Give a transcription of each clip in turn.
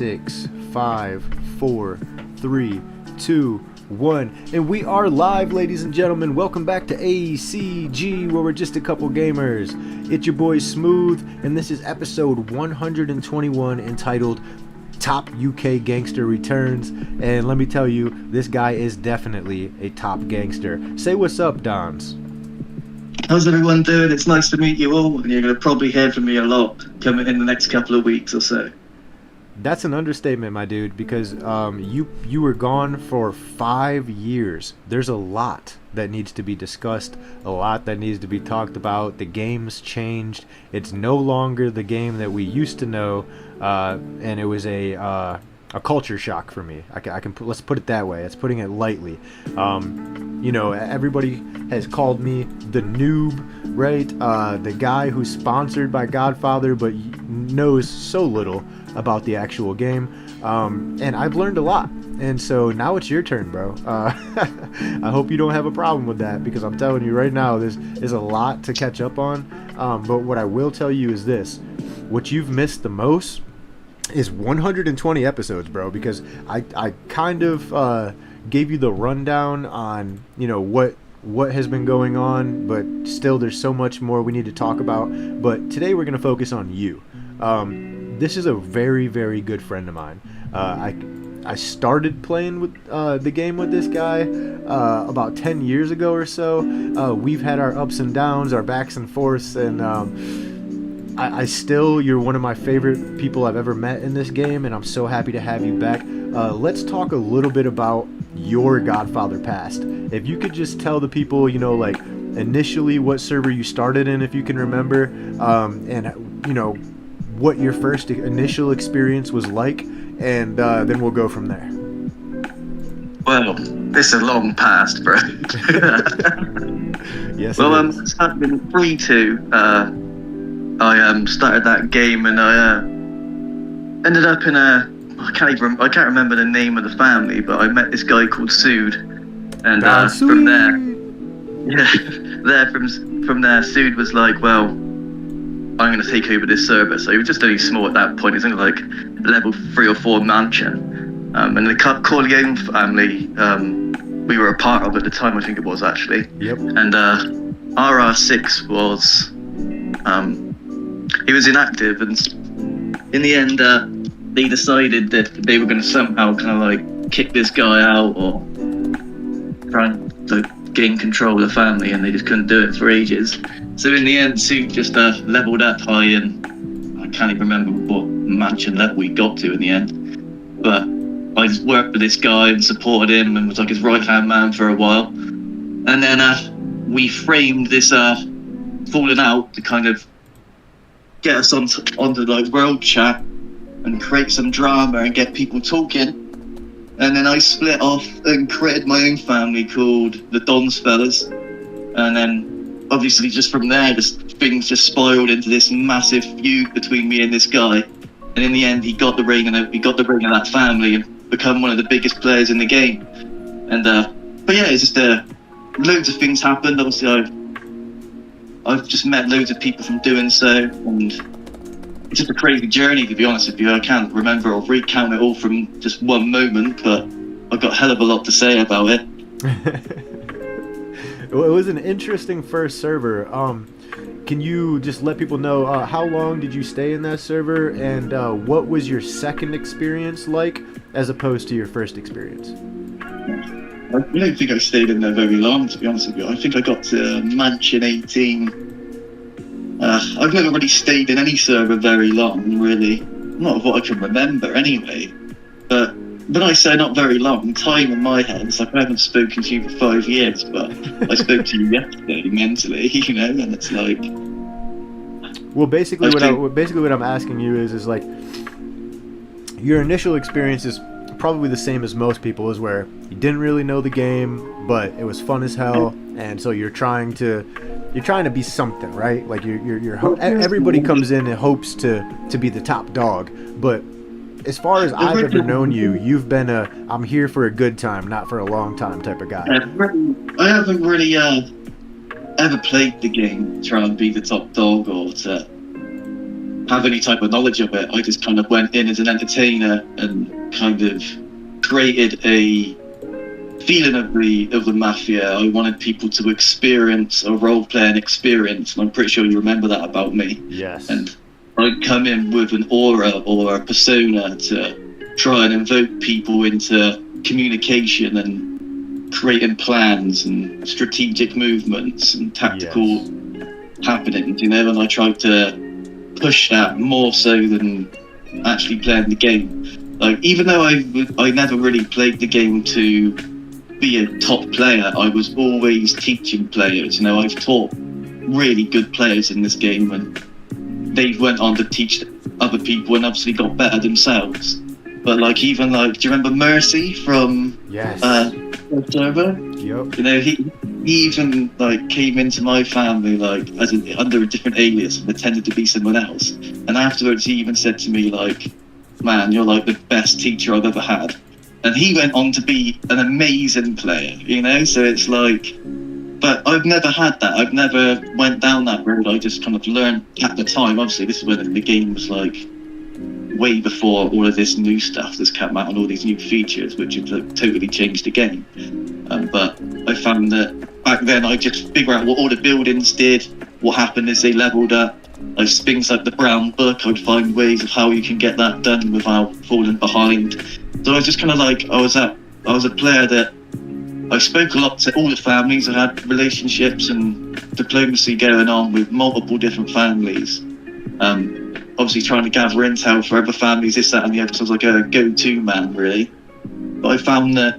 6, 5, 4, 3, 2, 1. And we are live, ladies and gentlemen. Welcome back to ACG, where we're just a couple gamers. It's your boy Smooth, and this is episode 121 entitled Top UK Gangster Returns. And let me tell you, this guy is definitely a top gangster. Say what's up, Dons. How's everyone doing? It's nice to meet you all, and you're going to probably hear from me a lot coming in the next couple of weeks or so. That's an understatement, my dude, because you were gone for 5 years. There's a lot that needs to be discussed, a lot that needs to be talked about. The game's changed. It's no longer the game that we used to know, and it was a culture shock for me. Let's put it that way. It's putting it lightly. Everybody has called me the noob, right? The guy who's sponsored by Godfather but knows so little about the actual game, and I've learned a lot, and so now it's your turn, bro. I hope you don't have a problem with that, because I'm telling you right now, there's a lot to catch up on, but what I will tell you is this: what you've missed the most is 120 episodes, bro, because I kind of gave you the rundown on what has been going on, but still there's so much more we need to talk about. But today we're going to focus on you. This is a very, very good friend of mine. I started playing with the game with this guy about 10 years ago or so. We've had our ups and downs, our backs and forths, and you're one of my favorite people I've ever met in this game, and I'm so happy to have you back. Let's talk a little bit about your Godfather past. If you could just tell the people, initially what server you started in, if you can remember, and what your first initial experience was like, and then we'll go from there. Well, this is a long past, bro. Yes. Well, started in 3-2. I started that game, and I ended up in I can't remember the name of the family, but I met this guy called Sood, and from there, from there, Sood was like, well, I'm going to take over this server. So he was just only small at that point. He was only like level 3 or 4 mansion. And the Corleone family, we were a part of at the time, I think it was actually. Yep. And RR6 was, he was inactive, and in the end, they decided that they were going to somehow kind of like kick this guy out or try to gain control of the family, and they just couldn't do it for ages. So in the end, Sue just leveled up high, and I can't even remember what mansion level we got to in the end. But I just worked with this guy and supported him and was like his right-hand man for a while. And then we framed this falling out to kind of get us onto like world chat and create some drama and get people talking. And then I split off and created my own family called the Dons Fellas. And then obviously just from there, things just spiraled into this massive feud between me and this guy. And in the end, he got the ring, and we got the ring of that family and become one of the biggest players in the game. And but yeah, it's just loads of things happened. Obviously, I've just met loads of people from doing so, and it's just a crazy journey, to be honest with you. I can't remember or recount it all from just one moment, but I've got a hell of a lot to say about it. Well, it was an interesting first server. Can you just let people know how long did you stay in that server, and what was your second experience like as opposed to your first experience? I don't think I stayed in there very long, to be honest with you. I think I got to Mansion 18. I've never really stayed in any server very long, really. Not of what I can remember, anyway. But when I say not very long, time in my head, it's like I haven't spoken to you for 5 years, but I spoke to you yesterday mentally, and it's like. Well, basically, what I'm asking you is like, your initial experience is probably the same as most people, is where you didn't really know the game, but it was fun as hell, and so you're trying to be something, right? Like everybody comes in and hopes to be the top dog, but as far as I've ever known you, you've been I'm here for a good time, not for a long time type of guy. I haven't really ever played the game to try and be the top dog or to have any type of knowledge of it. I just kind of went in as an entertainer and kind of created a feeling of the mafia. I wanted people to experience a role-playing experience, and I'm pretty sure you remember that about me. Yes. And I'd come in with an aura or a persona to try and invoke people into communication and creating plans and strategic movements and tactical happenings, you know, and I tried to push that more so than actually playing the game. Like, even though I never really played the game to be a top player, I was always teaching players. You know, I've taught really good players in this game, and they went on to teach other people and obviously got better themselves. But like, even like, do you remember Mercy from server? Yep. You know, he even like came into my family like under a different alias and pretended to be someone else. And afterwards, he even said to me like, "Man, you're like the best teacher I've ever had." And he went on to be an amazing player, you know? So it's like, but I've never had that. I've never went down that road. I just kind of learned at the time. Obviously, this is when the game was like way before all of this new stuff that's come out and all these new features, which have totally changed the game. But I found that back then I just figured out what all the buildings did, what happened as they leveled up. Like things like the brown book, I'd find ways of how you can get that done without falling behind. So I was just kind of like, I was a player that I spoke a lot to all the families. I had relationships and diplomacy going on with multiple different families. Obviously trying to gather intel for other families, this, that, and the other. So I was like a go-to man, really. But I found that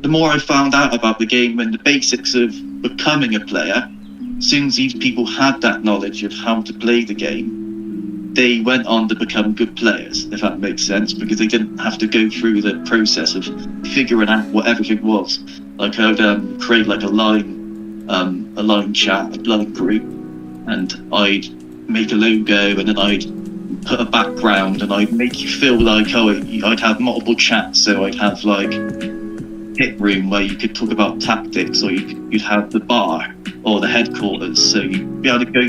the more I found out about the game and the basics of becoming a player, as soon as these people had that knowledge of how to play the game, they went on to become good players, if that makes sense, because they didn't have to go through the process of figuring out what everything was. Like I'd create like a line chat, a line group, and I'd make a logo, and then I'd put a background, and I'd make you feel like, I'd have multiple chats. So I'd have like hit room where you could talk about tactics, or you'd have the bar or the headquarters, so you'd be able to go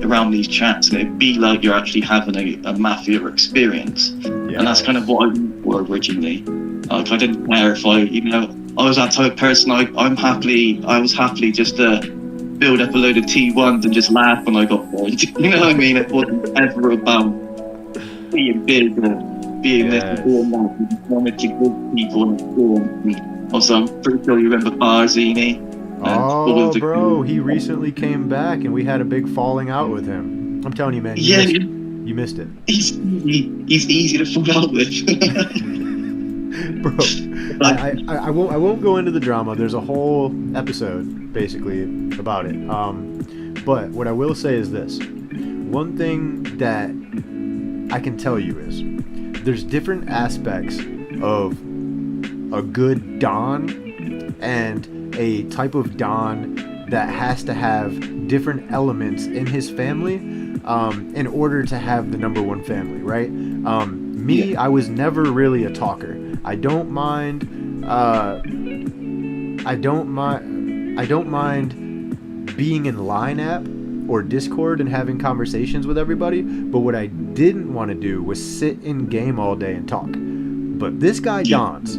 around these chats, and it'd be like you're actually having a mafia experience. And that's kind of what I went for originally. Like, I didn't care if I was that type of person. I was happily just build up a load of T1s and just laugh when I got bored. You know what I mean? It wasn't ever about being big or being this and doing that. You just wanted to give people an experience. Also, I'm pretty sure you remember Barzini. Oh, bro, he recently came back and we had a big falling out with him. I'm telling you, man, you missed it. He's easy to fall out with. Bro, I won't go into the drama. There's a whole episode, basically, about it. But what I will say is this. One thing that I can tell you is there's different aspects of a good Don and a type of Don that has to have different elements in his family in order to have the number one family, right? I was never really a talker. I don't mind being in Line app or Discord and having conversations with everybody, but what I didn't want to do was sit in game all day and talk. But this guy Dons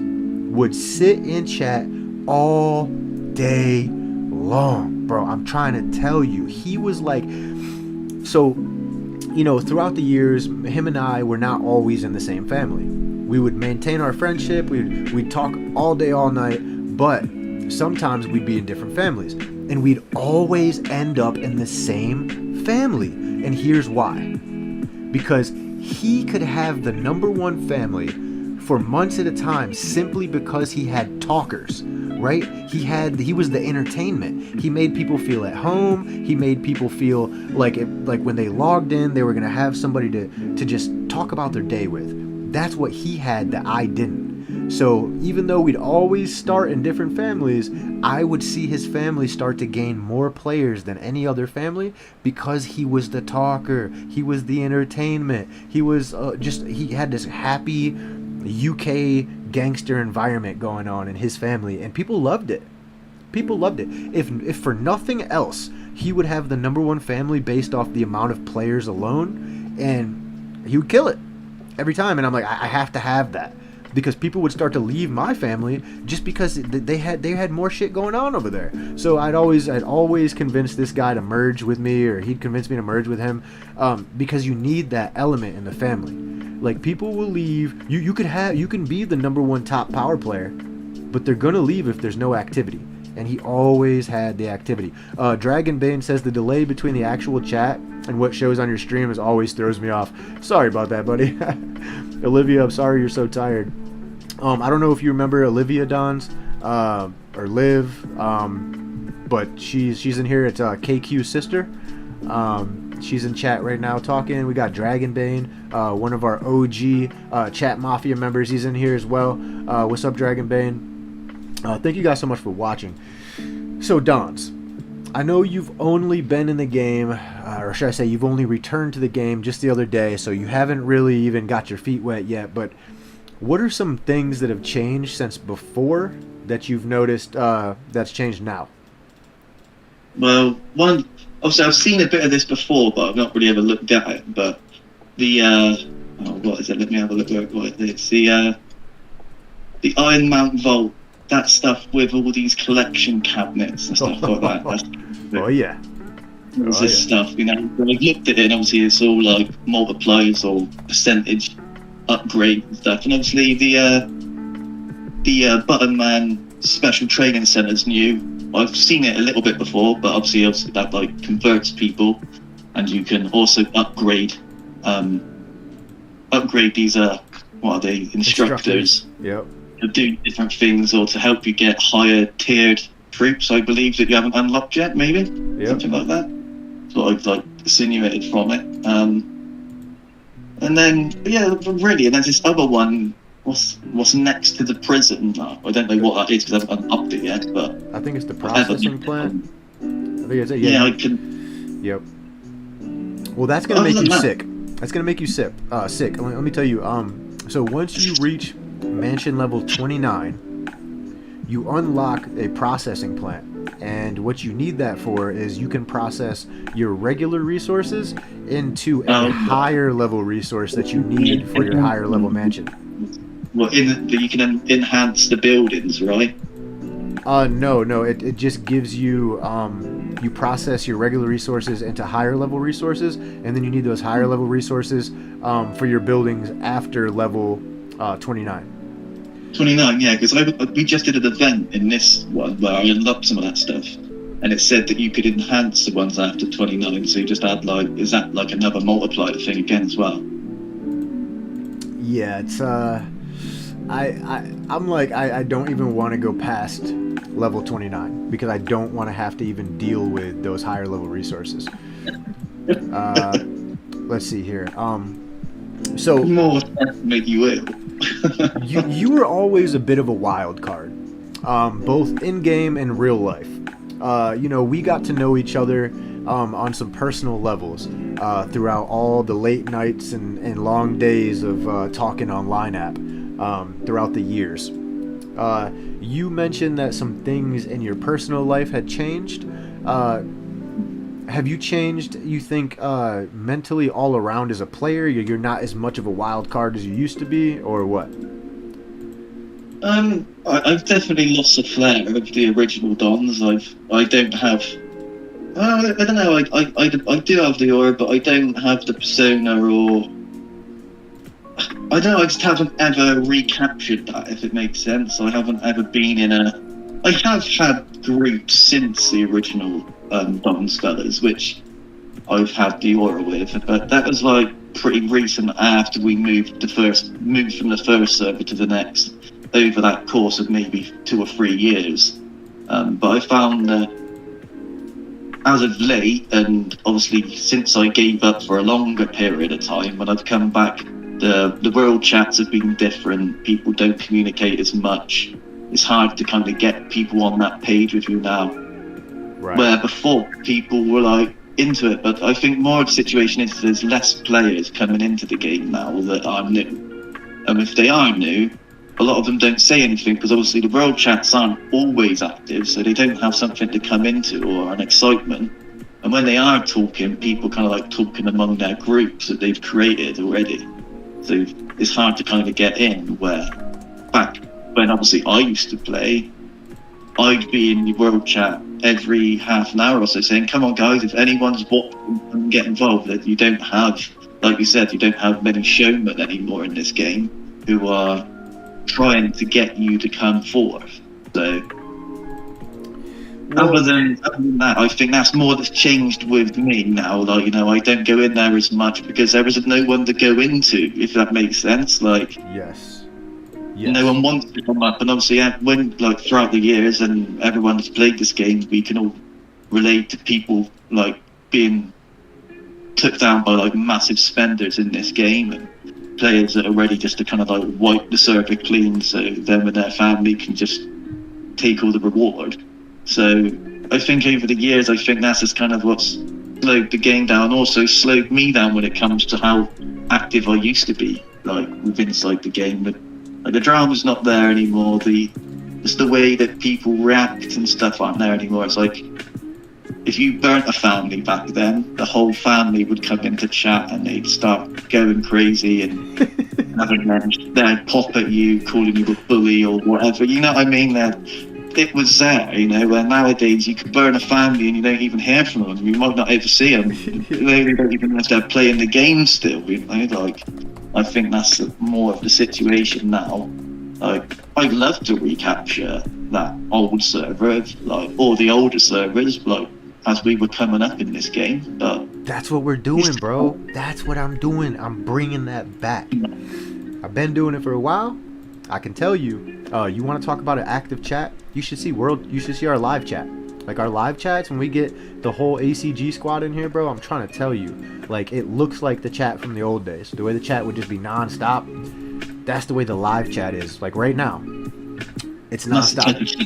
would sit in chat all day long, bro. I'm trying to tell you, he was like, so, throughout the years, him and I were not always in the same family. We would maintain our friendship, we'd talk all day, all night, but sometimes we'd be in different families, and we'd always end up in the same family. And here's why. Because he could have the number one family for months at a time simply because he had talkers, right? He was the entertainment. He made people feel at home. He made people feel like when they logged in, they were gonna have somebody to just talk about their day with. That's what he had that I didn't. So even though we'd always start in different families, I would see his family start to gain more players than any other family because he was the talker. He was the entertainment. He was he had this happy UK gangster environment going on in his family, and people loved it. If for nothing else, he would have the number one family based off the amount of players alone, and he would kill it every time, and I'm like, I have to have that, because people would start to leave my family just because they had more shit going on over there. So I'd always convince this guy to merge with me, or he'd convince me to merge with him, because you need that element in the family. Like, people will leave. You can be the number one top power player, but they're gonna leave if there's no activity. And he always had the activity. Dragon Bane says the delay between the actual chat and what shows on your stream is always throws me off. Sorry about that, buddy. Olivia, I'm sorry you're so tired. I don't know if you remember Olivia Dons or Liv, but she's in here. It's KQ's sister. She's in chat right now talking. We got Dragon Bane, one of our OG Chat Mafia members. He's in here as well. What's up, Dragon Bane? Thank you guys so much for watching. So, Dons, I know you've only been in the game, or should I say you've only returned to the game just the other day, so you haven't really even got your feet wet yet, but what are some things that have changed since before that you've noticed that's changed now? Well, obviously I've seen a bit of this before, but I've not really ever looked at it, but the, what is it? Let me have a look at what it is. The Iron Mount Vault. That stuff with all these collection cabinets and stuff like that. Oh yeah. This stuff, you know. When I looked at it, and obviously it's all like multipliers or percentage upgrade and stuff. And obviously the Button Man Special Training Center's new. I've seen it a little bit before, but obviously that like converts people, and you can also upgrade these what are they, instructors. Yep. To do different things, or to help you get higher tiered troops, I believe, that you haven't unlocked yet, maybe. Yep. Something like that. So I've like insinuated from it. And then really, and there's this other one. What's next to the prison? I don't know what that is because I haven't unlocked it yet. But I think it's the processing plant. I think it's it. Yeah, I can. Yep. Well, that's gonna make you sick. That's gonna make you sick. Sick. Let me tell you. So once you reach Mansion level 29, you unlock a processing plant, and what you need that for is you can process your regular resources into a higher level resource that you need for your higher level mansion. Well, you can enhance the buildings, right? No, it just gives you you process your regular resources into higher level resources, and then you need those higher level resources for your buildings after level 29. 29, yeah, because we just did an event in this one where I unlocked some of that stuff, and it said that you could enhance the ones after 29, so you just add is that like another multiplier thing again as well? Yeah, it's I'm like I don't even want to go past level 29 because I don't want to have to even deal with those higher level resources. Let's see here. So more make you ill. you were always a bit of a wild card, both in game and real life. We got to know each other on some personal levels throughout all the late nights and long days of talking online app throughout the years. You mentioned that some things in your personal life had changed. Have you changed, you think, mentally all around as a player? You're not as much of a wild card as you used to be, or what? I've definitely lost the flair of the original Dons. I don't have... I don't know, I do have the aura, but I don't have the persona, or... I don't know, I just haven't ever recaptured that, if it makes sense. I haven't ever been in a... I have had groups since the original Dons fellas, which I've had the aura with, but that was like pretty recent after we moved from the first server to the next, over that course of maybe 2 or 3 years. But I found that as of late, and obviously since I gave up for a longer period of time, when I've come back, the world chats have been different. People don't communicate as much. It's hard to kind of get people on that page with you now. Right. Where before people were like into it, but I think more of the situation is there's less players coming into the game now that are new. And if they are new, a lot of them don't say anything because obviously the world chats aren't always active, so they don't have something to come into or an excitement. And when they are talking, people kind of like talking among their groups that they've created already. So it's hard to kind of get in, where back when obviously I used to play, I'd be in the world chat every half an hour or so saying, come on guys, if anyone's watching, get involved. That you don't have, like you said, you don't have many showmen anymore in this game who are trying to get you to come forth. So other than that, I think that's more that's changed with me now. Like, you know, I don't go in there as much because there isn't no one to go into, if that makes sense. Like, yes. No one wants to come up, and obviously, when like throughout the years and everyone has played this game, we can all relate to people like being took down by like massive spenders in this game, and players that are ready just to kind of like wipe the server clean, so them and their family can just take all the reward. So I think over the years, I think that's just kind of what's slowed the game down, also slowed me down when it comes to how active I used to be, like inside the game. But like the drama's not there anymore. It's the way that people react and stuff aren't there anymore. It's like if you burnt a family back then, the whole family would come into chat and they'd start going crazy and they'd pop at you, calling you a bully or whatever. You know what I mean? It was there, you know, where nowadays you could burn a family and you don't even hear from them. You might not ever see them. They don't even know if they're playing the game still, you know, like, I think that's more of the situation now. Like, I'd love to recapture that old server, like, or the older servers, like, as we were coming up in this game, but... That's what we're doing, bro. That's what I'm doing. I'm bringing that back. I've been doing it for a while. I can tell you, you want to talk about an active chat? You should see our live chat. Like our live chats, when we get the whole ACG squad in here, bro, I'm trying to tell you, like, it looks like the chat from the old days. The way the chat would just be non-stop, that's the way the live chat is. Like right now, it's non-stop. It's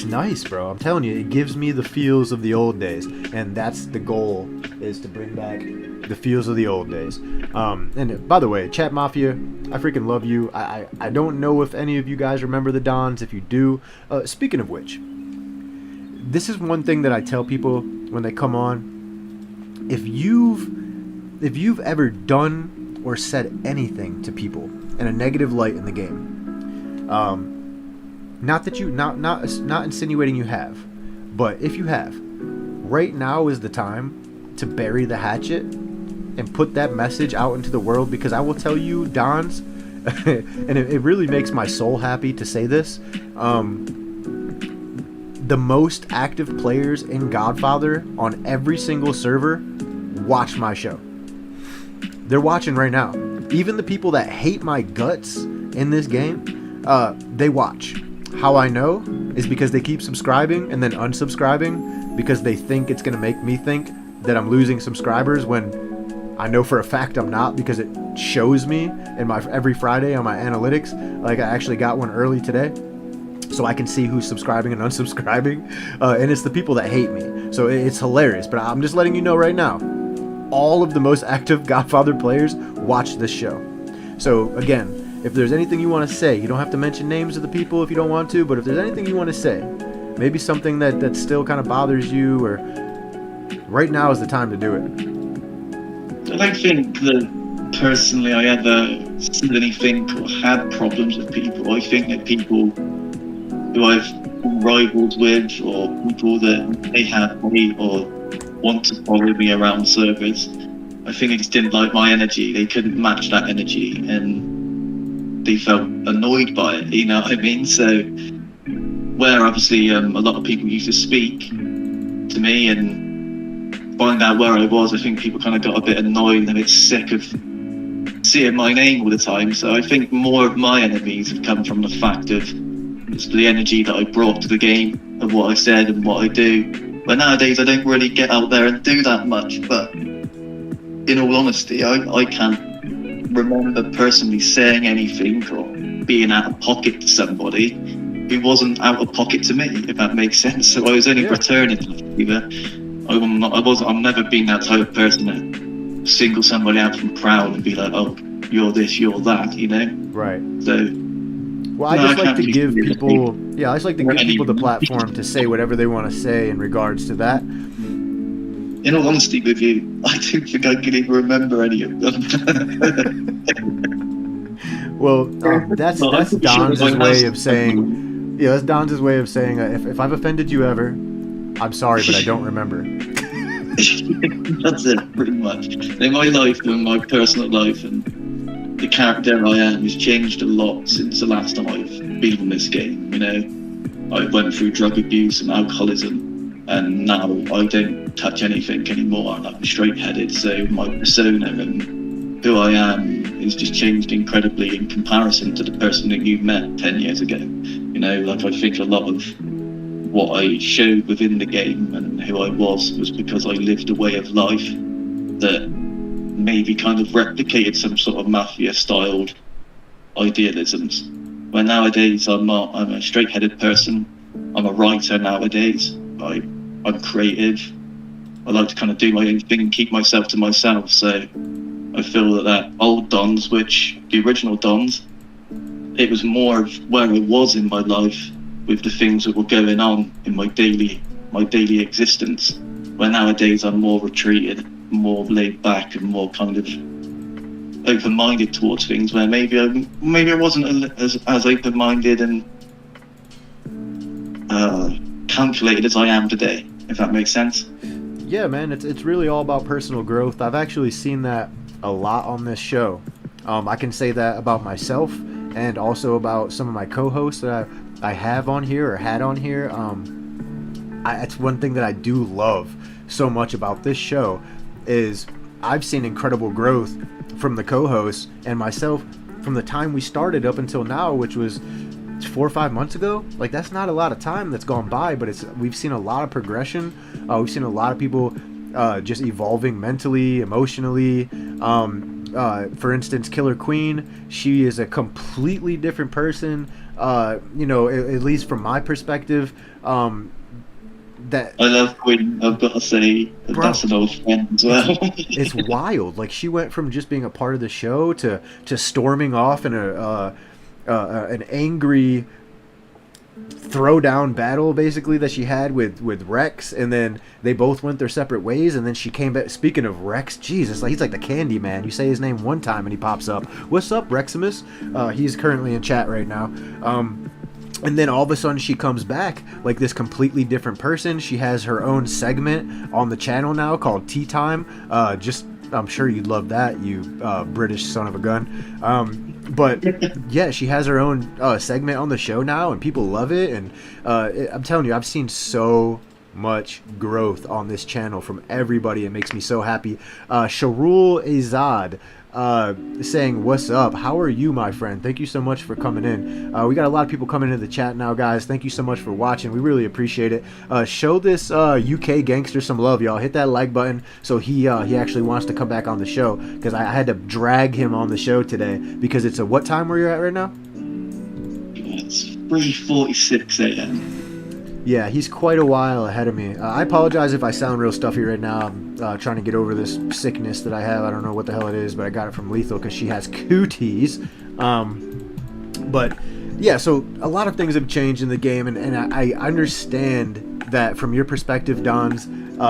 nice, bro. I'm telling you, it gives me the feels of the old days, and that's the goal, is to bring back the feels of the old days. And by the way, Chat Mafia, I freaking love you. I don't know if any of you guys remember the Dons. If you do, speaking of which, this is one thing that I tell people when they come on. If you've ever done or said anything to people in a negative light in the game, not insinuating you have, but if you have, right now is the time to bury the hatchet and put that message out into the world, because I will tell you, Dons, and it really makes my soul happy to say this, the most active players in Godfather on every single server watch my show. They're watching right now. Even the people that hate my guts in this game, they watch. How I know is because they keep subscribing and then unsubscribing because they think it's going to make me think that I'm losing subscribers, when I know for a fact I'm not, because it shows me in my every Friday on my analytics. Like, I actually got one early today, so I can see who's subscribing and unsubscribing, and it's the people that hate me. So it's hilarious, but I'm just letting you know right now, all of the most active Godfather players watch this show. So again, if there's anything you want to say, you don't have to mention names of the people if you don't want to, but if there's anything you want to say, maybe something that still kind of bothers you, or right now is the time to do it. I don't think that personally I ever said anything or had problems with people. I think that people who I've been rivals with, or people that they have me or want to follow me around servers, I think they just didn't like my energy. They couldn't match that energy and they felt annoyed by it, you know what I mean? So where obviously a lot of people used to speak to me and find out where I was, I think people kind of got a bit annoyed and a bit sick of seeing my name all the time. So I think more of my enemies have come from the fact of just the energy that I brought to the game, of what I said and what I do. But nowadays I don't really get out there and do that much, but in all honesty, I can't remember personally saying anything or being out of pocket to somebody who wasn't out of pocket to me, if that makes sense. So I was only returning the favour. I've never been that type of person to single somebody out from crowd and be like, oh, you're this, you're that, you know? Right. So Well, I No, just I like can't to really give see it. people, yeah, I just like to Or give people the anyone. platform to say whatever they want to say in regards to that. In all honesty with you, I don't think I can even remember any of them. Well, that's But I'm pretty sure Don's I have way of some. saying, yeah, that's Don's way of saying, if I've offended you ever, I'm sorry, but I don't remember. That's it, pretty much. In my life and my personal life and the character I am has changed a lot since the last time I've been in this game, you know. I went through drug abuse and alcoholism, and now I don't touch anything anymore, and I'm straight-headed, so my persona and who I am has just changed incredibly in comparison to the person that you met 10 years ago. You know, like, I think a lot of what I showed within the game and who I was because I lived a way of life that maybe kind of replicated some sort of mafia-styled idealisms. Where nowadays I'm not. I'm a straight-headed person. I'm a writer nowadays. I'm creative. I like to kind of do my own thing and keep myself to myself. So I feel that old Dons, which the original Dons, it was more of where I was in my life with the things that were going on in my daily existence. Where nowadays I'm more retreated, more laid back, and more kind of open-minded towards things. Where maybe I wasn't as open-minded and calculated as I am today. If that makes sense. Yeah, man, it's really all about personal growth. I've actually seen that a lot on this show. I can say that about myself and also about some of my co-hosts that I have on here or had on here. It's one thing that I do love so much about this show is I've seen incredible growth from the co-hosts and myself from the time we started up until now, which was 4 or 5 months ago. Like, that's not a lot of time that's gone by, but we've seen a lot of progression. We've seen a lot of people just evolving mentally, emotionally. For instance, Killer Queen, she is a completely different person. You know, at least from my perspective. That I love Queen. I've got to say that's an old friend as well. It's wild. Like, she went from just being a part of the show to storming off in an angry throwdown battle basically that she had with Rex, and then they both went their separate ways, and then she came back. Speaking of Rex, Jesus, like, he's like the candy man. You say his name one time and he pops up. What's up, Reximus? He's currently in chat right now. And then all of a sudden she comes back like this completely different person. She has her own segment on the channel now called Tea Time. I'm sure you'd love that, you British son of a gun. But yeah, she has her own segment on the show now, and people love it. And I'm telling you, I've seen so much growth on this channel from everybody. It makes me so happy. Sharul Azad saying, what's up? How are you, my friend? Thank you so much for coming in. We got a lot of people coming into the chat now, guys. Thank you so much for watching. We really appreciate it. Show this UK gangster some love, y'all. Hit that like button so he actually wants to come back on the show, because I had to drag him on the show today because it's what time where you're at right now? It's 3:46 a.m. Yeah, he's quite a while ahead of me. I apologize if I sound real stuffy right now. I'm trying to get over this sickness that I have. I don't know what the hell it is, but I got it from Lethal because she has cooties. But yeah, so a lot of things have changed in the game, and I understand that from your perspective, Dons.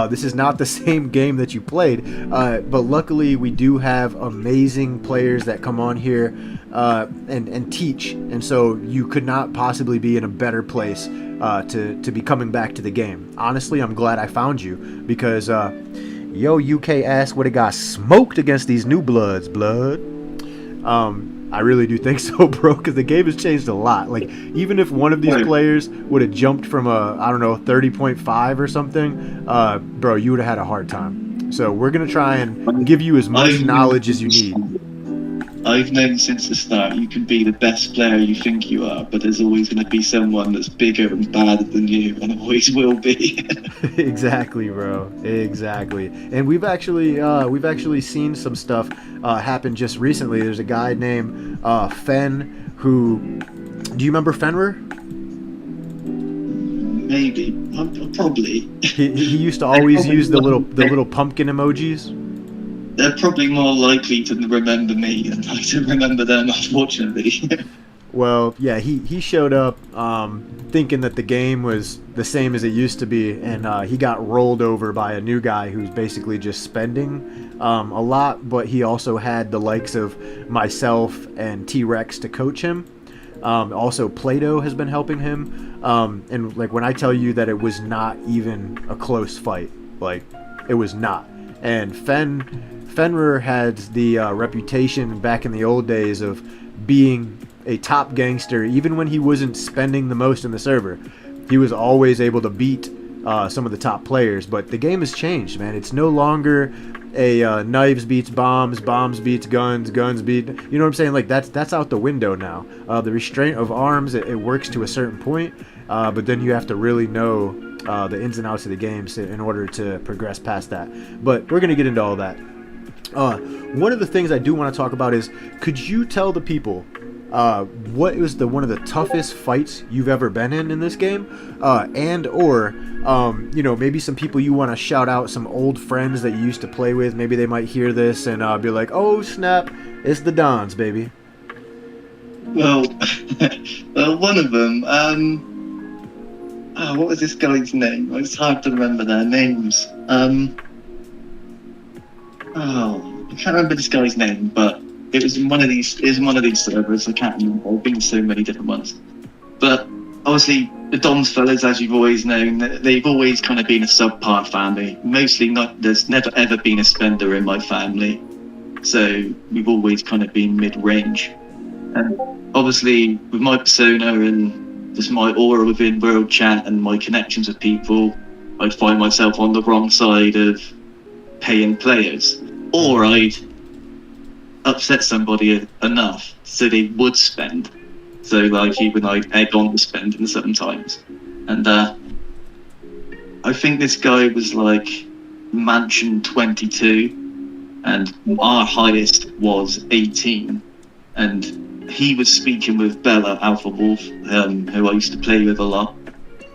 This is not the same game that you played, but luckily we do have amazing players that come on here and teach, and so you could not possibly be in a better place to be coming back to the game. Honestly, I'm glad I found you, because yo, UK ass would have got smoked against these new bloods, blood. I really do think so, bro, because the game has changed a lot. Like, even if one of these players would have jumped from I don't know, 30.5 or something, bro, you would have had a hard time. So we're going to try and give you as much knowledge as you need. I've known since the start you can be the best player you think you are, but there's always going to be someone that's bigger and badder than you, and always will be. Exactly, bro. Exactly. And we've actually seen some stuff happen just recently. There's a guy named Fen who. Do you remember Fenrir? Maybe. Probably. He used to always use the little pumpkin emojis. They're probably more likely to remember me than I to remember them, unfortunately. Well, yeah, he showed up thinking that the game was the same as it used to be, and he got rolled over by a new guy who's basically just spending a lot, but he also had the likes of myself and T-Rex to coach him. Also, Plato has been helping him, and like when I tell you that it was not even a close fight, like it was not. And Fenrir had the reputation back in the old days of being a top gangster, even when he wasn't spending the most in the server. He was always able to beat some of the top players. But the game has changed, man. It's no longer a knives beats bombs, bombs beats guns, guns beat. You know what I'm saying? Like that's out the window now. The restraint of arms, it works to a certain point, but then you have to really know the ins and outs of the games in order to progress past that. But we're gonna get into all that. One of the things I do want to talk about is, could you tell the people what was one of the toughest fights you've ever been in this game, and or maybe some people you want to shout out, some old friends that you used to play with. Maybe they might hear this and be like, "Oh snap, it's the Dons, baby." Well, one of them. What was this guy's name? It's hard to remember their names. I can't remember this guy's name, but it was in one of these. It was in one of these servers. I can't remember. I've been to so many different ones. But obviously, the Dons fellas, as you've always known, they've always kind of been a subpar family. Mostly not. There's never ever been a spender in my family, so we've always kind of been mid-range. And obviously, with my persona and just my aura within World Chat and my connections with people, I'd find myself on the wrong side of paying players, or I'd upset somebody enough so they would spend. So like even I'd egg on the spending sometimes. And I think this guy was like Mansion 22 and our highest was 18, and he was speaking with Bella Alpha Wolf, who I used to play with a lot,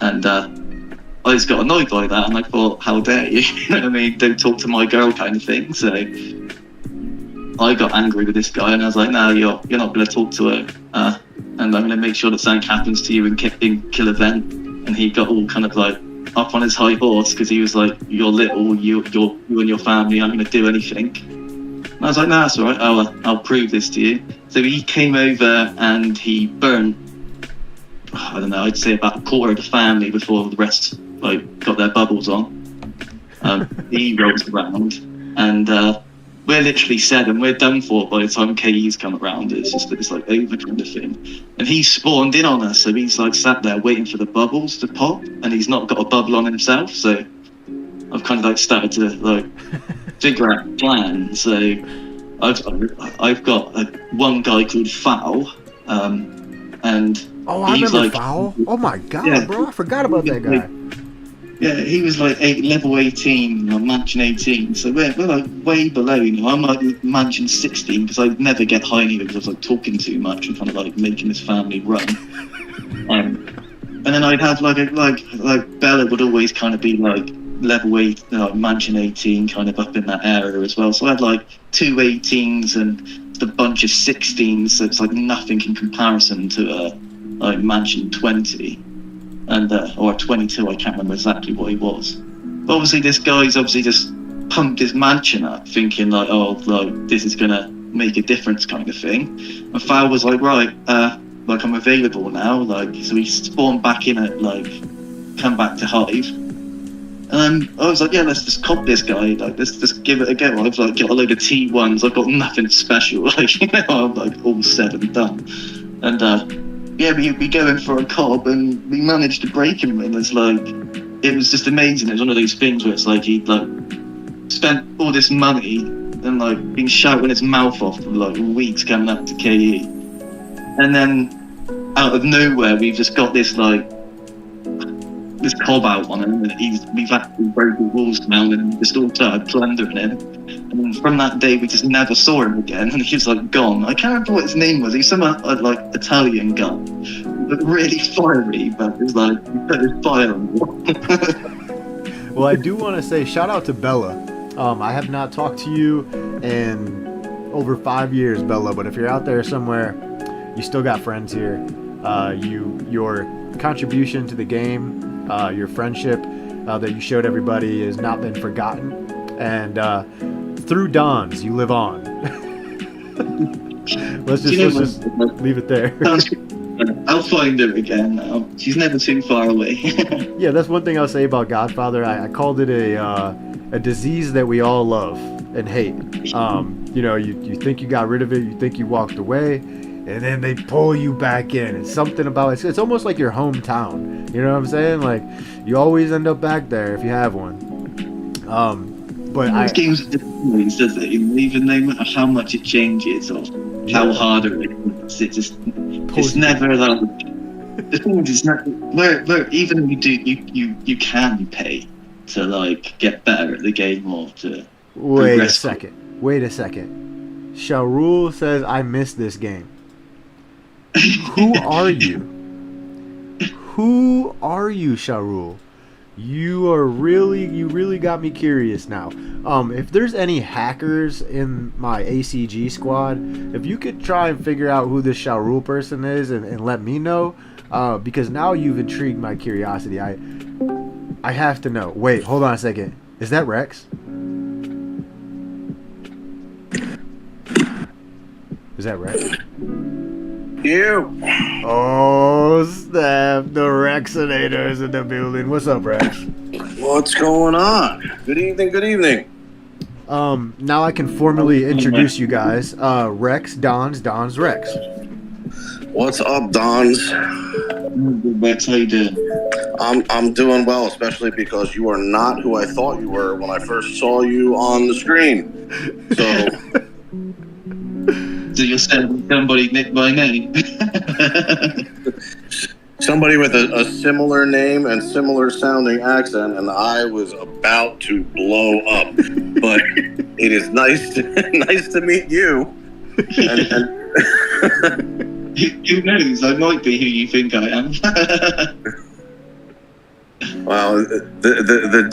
and I just got annoyed by that, and I thought, how dare you? You know what I mean? Don't talk to my girl kind of thing. So I got angry with this guy, and I was like, no, you're not going to talk to her, and I'm going to make sure that something happens to you in Kill Event. And he got all kind of like up on his high horse because he was like, you're little, you and your family, I'm going to do anything. And I was like, no, that's all right, I'll prove this to you. So he came over and he burnt, I don't know, I'd say about a quarter of the family before the rest like got their bubbles on. He rolls around, and we're literally said, and we're done for by the time KE's come around. It's just this like over kind of thing. And he spawned in on us, so he's like sat there waiting for the bubbles to pop, and he's not got a bubble on himself. So I've kind of like started to like figure out a plan. So I've got one guy called Foul, and oh, I remember Foul. Oh my god, yeah, bro, I forgot about that guy. Yeah, he was like level 18, or Mansion 18, so we're like way below, you know. I'm like Mansion 16 because I never get high anyway because I was like talking too much and kind of like making this family run. And then I'd have like Bella would always kind of be like level 8, Mansion 18, kind of up in that area as well. So I had like 2 18s and a bunch of 16s, so it's like nothing in comparison to like Mansion 20. And or 22, I can't remember exactly what he was. But obviously this guy's obviously just pumped his mansion up, thinking like, oh, like this is gonna make a difference kind of thing. And Fowl was like, right, like I'm available now, like, so he spawned back in at like, come back to Hive. And I was like, yeah, let's just cop this guy, like let's just give it a go. I've like got a load of T1s, I've got nothing special, like, you know, I'm like all said and done. And yeah, we go in for a cob and we managed to break him, and it's like, it was just amazing. It was one of those things where it's like he'd like spent all this money and like been shouting his mouth off for like weeks coming up to KE, and then out of nowhere we've just got this like this cob out on him, and we've actually broken walls down and just all started plundering him. And from that day we just never saw him again, and he was like gone. I can't remember what his name was. He's some like Italian guy, but really fiery, but it's like he put his fire on. Well, I do want to say shout out to Bella. I have not talked to you in over 5 years, Bella, but if you're out there somewhere, you still got friends here. Your contribution to the game, your friendship that you showed everybody has not been forgotten, and through dawns you live on. let's just leave it there. I'll find her again now. She's never too far away. Yeah, that's one thing I'll say about Godfather. I called it a disease that we all love and hate. You think you got rid of it, you think you walked away, and then they pull you back in. It's something about it. It's almost like your hometown. You know what I'm saying? Like, you always end up back there if you have one. But These games are different, does it? Even no matter how much it changes or how hard it is, it's never like. The thing is, it's not where even if you can pay to like get better at the game or to. Wait a second. Shahrul says I missed this game. Who are you? Who are you, Shahrul? You really got me curious now. If there's any hackers in my ACG squad, if you could try and figure out who this Shahrul person is and let me know, because now you've intrigued my curiosity. I have to know. Wait, hold on a second. Is that Rex? Is that Rex? You. Oh, snap. The Rexinator's in the building. What's up, Rex? What's going on? Good evening. Now I can formally introduce you guys. Rex, Don's Rex. What's up, Dons? Rex, how you doing? I'm doing well, especially because you are not who I thought you were when I first saw you on the screen. So... So you're saying somebody nicked my name? Somebody with a similar name and similar sounding accent, and I was about to blow up. But it is nice to meet you. And who knows? I might be who you think I am. Well, the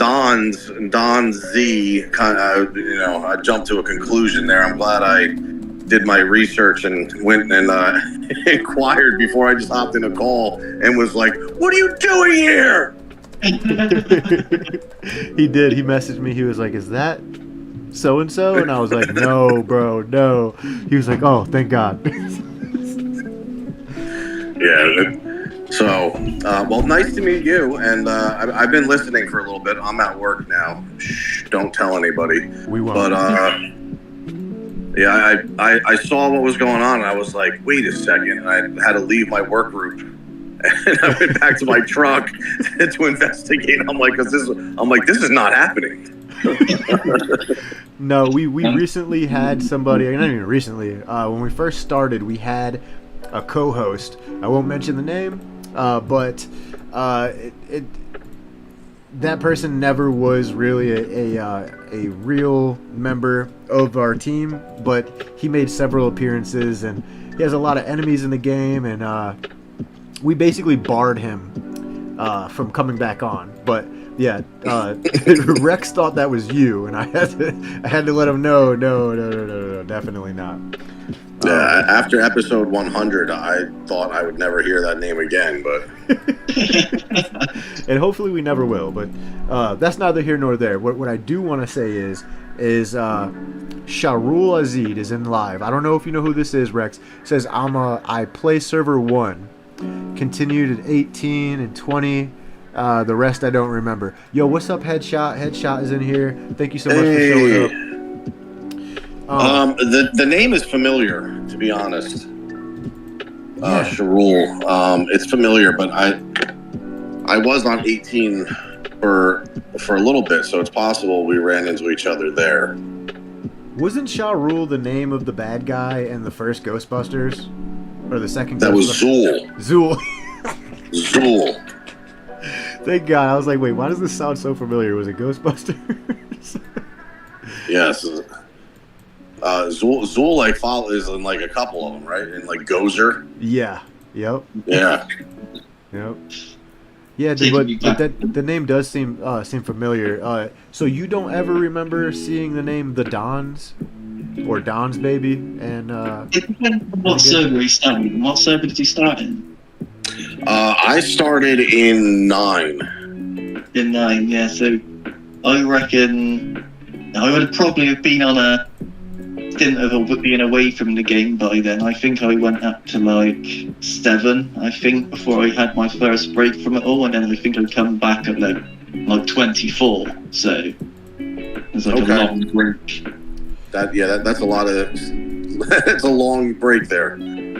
Don Z kind of, I jumped to a conclusion there. I'm glad I did my research and went and inquired before I just hopped in a call and was like, "What are you doing here?" He did. He messaged me. He was like, "Is that so and so?" And I was like, "No, bro, no." He was like, "Oh, thank God." Yeah. So, well, nice to meet you. And I've been listening for a little bit. I'm at work now. Shh, don't tell anybody. We won't. But yeah, I saw what was going on, and I was like, wait a second. And I had to leave my work group, and I went back to my truck to investigate. I'm like, this is not happening. No, we recently had somebody. Not even recently. When we first started, we had a co-host. I won't mention the name, but that person never was really a real member of our team, but he made several appearances, and he has a lot of enemies in the game, and we basically barred him from coming back on. But yeah, Rex thought that was you, and I had to let him know, no, definitely not. Yeah, after episode 100, I thought I would never hear that name again, but... And hopefully we never will, but that's neither here nor there. What I do want to say is Shahrul Azid is in live. I don't know if you know who this is, Rex. It says, I play server 1. Continued at 18 and 20. The rest I don't remember. Yo, what's up, Headshot? Headshot is in here. Thank you so much for showing up. The name is familiar, to be honest. Yeah. Shahrul. It's familiar, but I was on 18 for a little bit, so it's possible we ran into each other there. Wasn't Shahrul the name of the bad guy in the first Ghostbusters? Or the second That was Zool. Zool. Thank God. I was like, wait, why does this sound so familiar? Was it Ghostbusters? Yes. Zool like is in like a couple of them, right? In like Gozer. Yeah. Yep. Yeah. Yep. Yeah, but the name does seem familiar. So you don't ever remember seeing the name The Dons? or Don's baby, and It depends on what server he started. And what server did he start in? I started in 9. In 9, yeah. So I reckon I would probably have been on a stint of being away from the game by then. I think I went up to like 7, I think, before I had my first break from it all, and then I think I'd come back at like 24. So it's like a long break. That's a lot of. That's a long break there.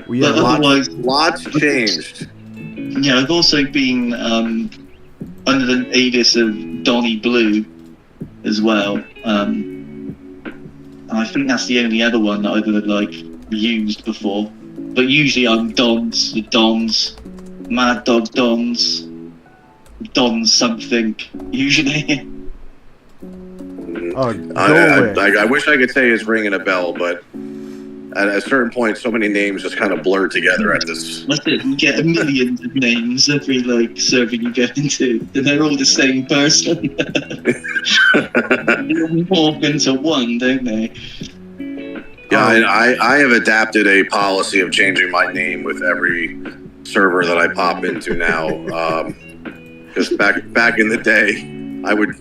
we have Lots changed. Yeah, I've also been under the aegis of Donny Blue as well. And I think that's the only other one that I've ever like used before. But usually I'm Dons, the Dons, Mad Dog Dons, Dons something. Usually. Oh, go away. I wish I could say it's ringing a bell, but at a certain point, so many names just kind of blur together at this. That's it. You get a million names every like server you get into, and they're all the same person. They all morph into one, don't they? Yeah, I have adapted a policy of changing my name with every server that I pop into now. Because back in the day, I would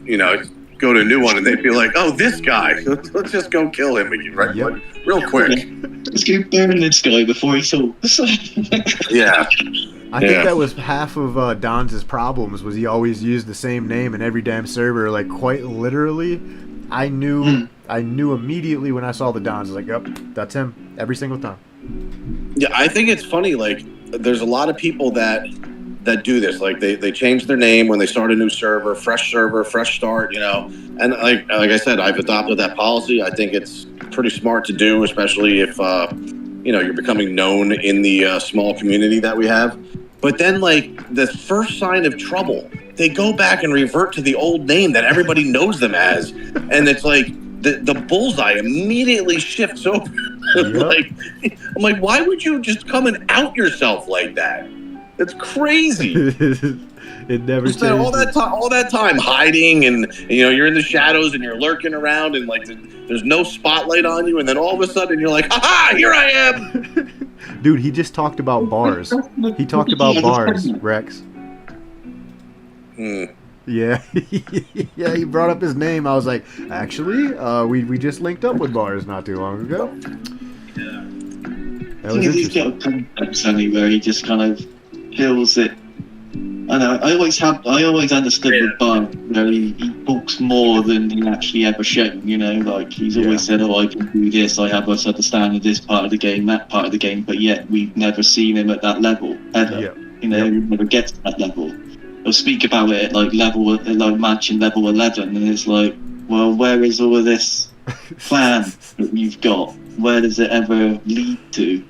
go to a new one and they'd be like, "Oh, this guy, let's just go kill him again, right? Yep. Real quick." Let's go burn this guy before he talks. Yeah. I think that was half of Don's problems, was he always used the same name in every damn server. Like, quite literally, I knew immediately when I saw the Dons. I was like, "Yep, that's him," every single time. Yeah, I think it's funny. Like, there's a lot of people that do this. Like, they change their name when they start a new server, fresh start. And like I said, I've adopted that policy. I think it's pretty smart to do, especially if you're becoming known in the small community that we have. But then, like, the first sign of trouble, they go back and revert to the old name that everybody knows them as, and it's like the bullseye immediately shifts over. Yep. I'm like, why would you just come and out yourself like that? It's crazy. It never changes. All that time hiding, and you're in the shadows and you're lurking around, and like there's no spotlight on you, and then all of a sudden you're like, "Ha! Here I am!" Dude, he just talked about bars. He talked about bars, Rex. Yeah, yeah. He brought up his name. I was like, actually, we just linked up with bars not too long ago. Yeah. That was He's got a concept, Sonny, where he just kind of feels it. I know. I always understood with Bun where he talks more than he actually ever shown. Like he's always said, "Oh, I can do this. I have this understanding of this part of the game, that part of the game." But yet we've never seen him at that level ever. Yep. He never gets to that level. He'll speak about it at like matching level 11, and it's like, well, where is all of this plan that you've got? Where does it ever lead to?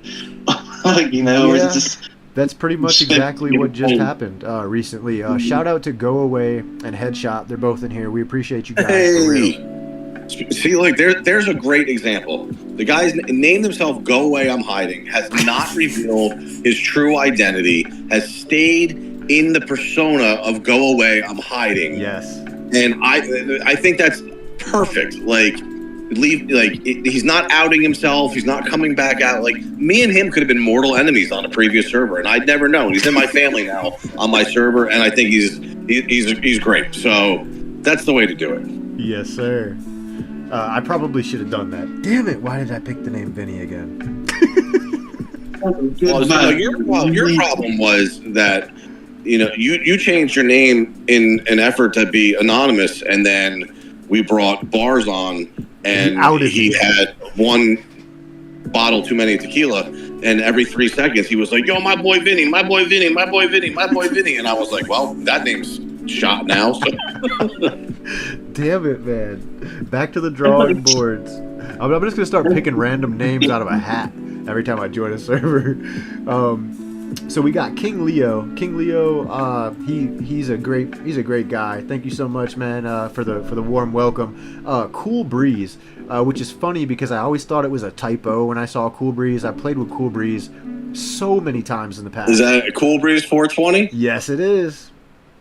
Or is it just... That's pretty much exactly what just happened recently. Shout out to Go Away and Headshot. They're both in here. We appreciate you guys. For real. See, like there's a great example. The guy's named himself Go Away, I'm Hiding, has not revealed his true identity, has stayed in the persona of Go Away, I'm Hiding. Yes. And I think that's perfect. He's not outing himself. He's not coming back out. Like, me and him could have been mortal enemies on a previous server, and I'd never known. He's in my family now on my server, and I think he's great. So that's the way to do it. Yes, sir. I probably should have done that. Damn it! Why did I pick the name Vinny again? Your problem was that you changed your name in an effort to be anonymous, and then we brought Bars on. And he had one bottle too many tequila, and every 3 seconds he was like, "Yo, my boy Vinny, my boy Vinny, my boy Vinny, my boy Vinny," and I was like, "Well, that name's shot now." So. Damn it, man! Back to the drawing boards. I'm just gonna start picking random names out of a hat every time I join a server. So we got King Leo. King Leo, he's a great guy. Thank you so much, man, for the warm welcome. Cool Breeze, which is funny because I always thought it was a typo when I saw Cool Breeze. I played with Cool Breeze so many times in the past. Is that a Cool Breeze 420? Yes, it is.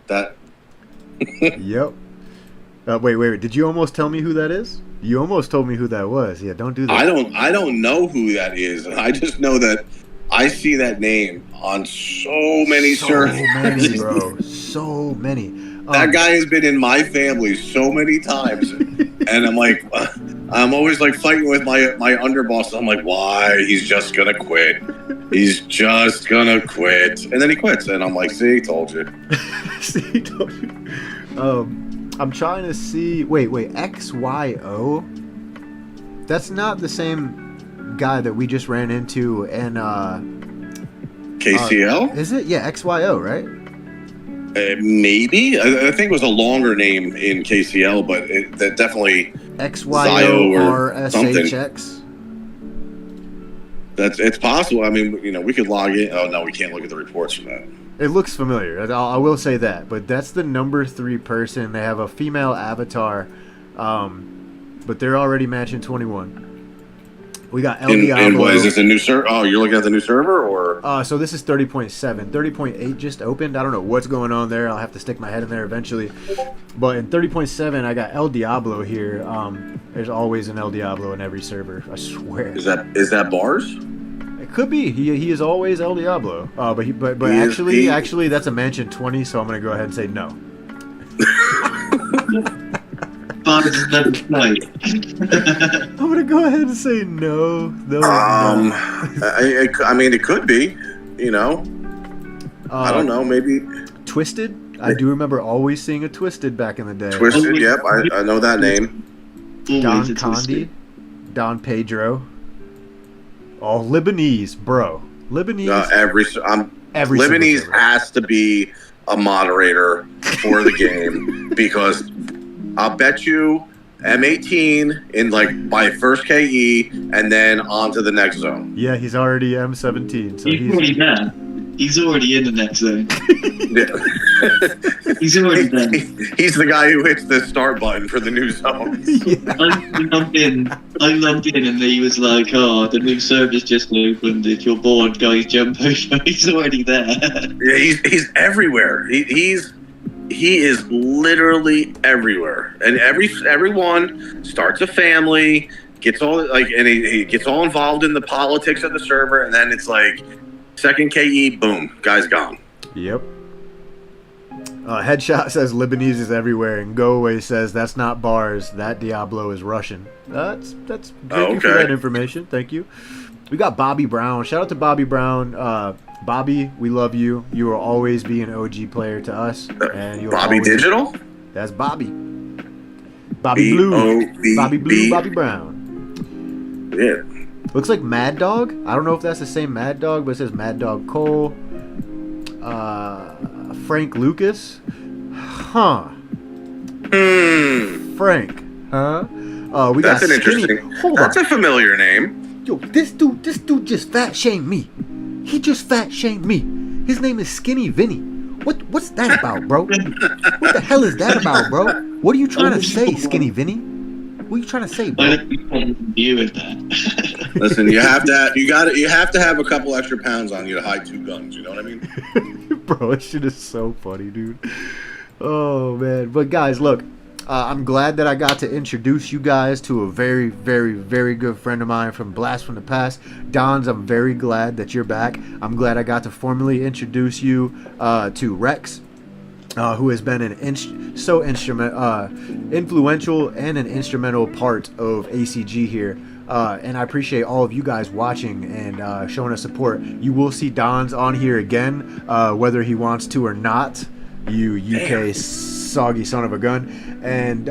That. Yep. Wait. Did you almost tell me who that is? You almost told me who that was. Yeah, don't do that. I don't know who that is. I just know that I see that name on so many servers. So many, bro. So many. That guy has been in my family so many times, and I'm like, I'm always like fighting with my underboss. I'm like, why? He's just gonna quit. He's just gonna quit, and then he quits, and I'm like, see, told you. See, told you. I'm trying to see. Wait, XYO. That's not the same guy that we just ran into in KCL? Is it? Yeah, XYO, right? Maybe. I think it was a longer name in KCL, but that definitely XYORSHX. It's possible. I mean, we could log in. Oh no, we can't look at the reports from that. It looks familiar. I will say that, but that's the number 3 person. They have a female avatar, but they're already matching 21. We got El Diablo. And what is this, a new server? Oh, you're looking at the new server, or? So this is 30.7. 30.8 just opened. I don't know what's going on there. I'll have to stick my head in there eventually. But in 30.7, I got El Diablo here. There's always an El Diablo in every server. I swear. Is that bars? It could be. He is always El Diablo. But actually that's a mansion 20. So I'm gonna go ahead and say no. But I'm gonna go ahead and say no. No. I mean, it could be. I don't know. Maybe Twisted. I do remember always seeing a Twisted back in the day. Twisted. Yep, I know that name. Don Condi, Don Pedro. Oh, Lebanese, bro. Lebanese. Every Lebanese server. has to be a moderator for the game because I'll bet you M18 in by first KE and then on to the next zone. Yeah, he's already M17. So he's already there. He's already in the next zone. Yeah. He's already there. He's the guy who hits the start button for the new zone. Yeah. I logged in and he was like, oh, the new server's just opened. If you're bored, guys, jump over. He's already there. Yeah, he's everywhere. He is literally everywhere, and everyone starts a family, gets all and he gets all involved in the politics of the server, and then it's like second KE, boom, guy's gone. Yep. Headshot says Lebanese is everywhere, and Go Away says that's not bars. That Diablo is Russian. That's thank you for that information. Thank you. We got Bobby Brown. Shout out to Bobby Brown. Bobby, we love you. You will always be an OG player to us. And Bobby Digital? That's Bobby. Bobby Blue. Bobby Blue, Bobby Brown. Yeah. Looks like Mad Dog. I don't know if that's the same Mad Dog, but it says Mad Dog Cole. Frank Lucas. Huh. Frank. Huh? We That's got an Skinny. interesting. Hold That's on. a familiar name. Yo, this dude just fat shamed me. He just fat shamed me. His name is Skinny Vinny. What's that about, bro? What the hell is that about, bro? What are you trying to say, Skinny Vinny? What are you trying to say, bro? You with that. Listen, you have to have a couple extra pounds on you to hide 2 guns. You know what I mean? Bro, that shit is so funny, dude. Oh man, but guys, look. I'm glad that I got to introduce you guys to a very, very, very good friend of mine from Blast from the Past. Dons, I'm very glad that you're back. I'm glad I got to formally introduce you to Rex, who has been an influential and an instrumental part of ACG here. And I appreciate all of you guys watching and showing us support. You will see Dons on here again, whether he wants to or not. You UK soggy son of a gun. And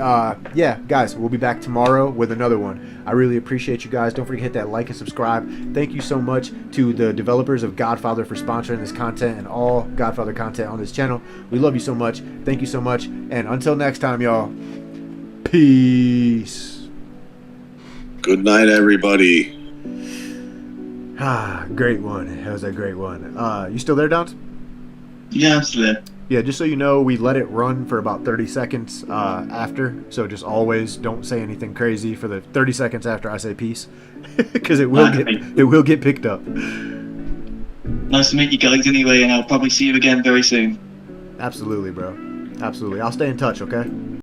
yeah, guys, we'll be back tomorrow with another one. I really appreciate you guys. Don't forget to hit that like and subscribe. Thank you so much to the developers of Godfather for sponsoring this content and all Godfather content on this channel. We love you so much. Thank you so much. And until next time, y'all, peace. Good night, everybody. Great one. That was a great one. You still there, Dons? Yeah, I'm still there. Yeah, just so you know, we let it run for about 30 seconds after. So just always don't say anything crazy for the 30 seconds after I say peace, because it will get picked up. Nice to meet you guys anyway, and I'll probably see you again very soon. Absolutely, bro. Absolutely. I'll stay in touch, okay?